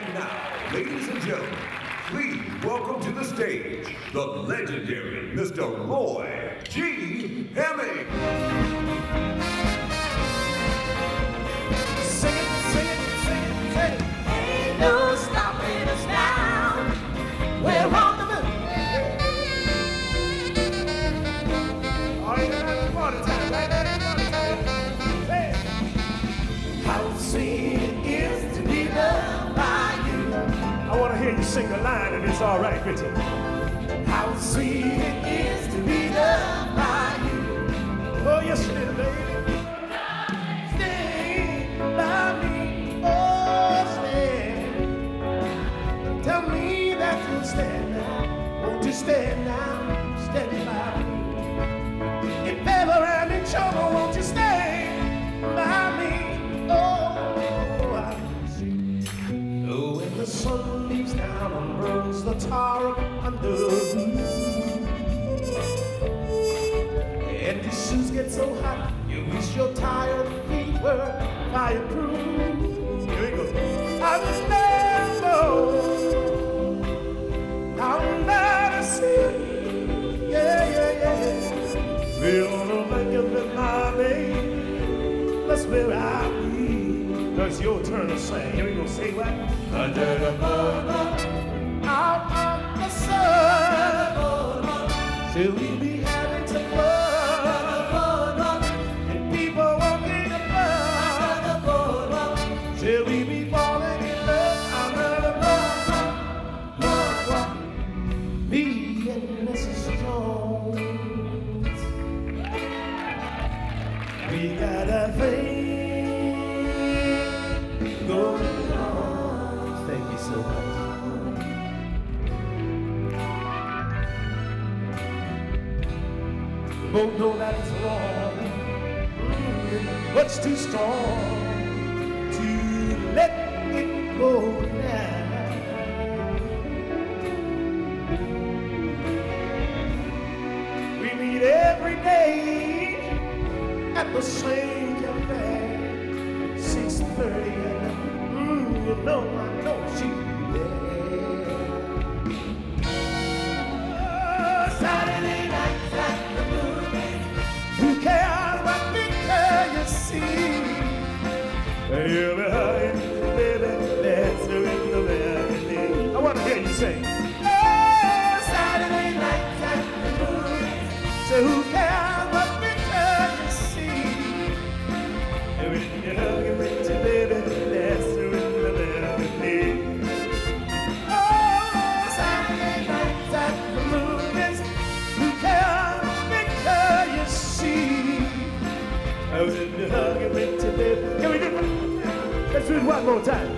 And now, ladies and gentlemen, please welcome to the stage the legendary Mr. Roy G. Hemming. Sing it, sing it, sing it, sing it. Ain't no stopping us now. We're on the move. Oh, you gotta have a party time, right? Party time. Hey. How sweet it is to be loved by you. I want to hear you sing the line if it's all right, Richard. How sweet it is to be loved by you. Oh, yes, it is, baby. Stay by me, oh, stay. Tell me that you'll stand now. Won't you stand now? Stand by me. If ever I'm in trouble, won't you stand by me? Oh, I see. Oh, when the sun leaps down and burns the tar up under, and your shoes get so hot, you wish your tired feet were fireproof. Here we go. I remember I'm not a sin. Yeah. We're gonna make it with my baby. That's where I'll be. Now it's your turn to sing. Here we go. Say what? Under the boardwalk, out on the sun. Till we be having some fun. And people walking above the boardwalk. Till we be falling in love under the boardwalk. Me and Mrs. Jones, we got a thing going on. Thank you so much. Both know that it's wrong, but it's too strong to let it go now. We meet every day at the same cafe, 6:30, and you know I know she'll be there. Saturday night at the movies. Who cares what picture you see? You'll be hugging, baby, that's her in the balcony. I want to hear you sing. Oh, Saturday night at the movies. So who cares what picture you see? When you're hugging with your baby, that's her in the balcony. Oh, Saturday night at the movies. Who cares what picture you see? When you're hugging with your baby. Can we do it? Let's do it one more time.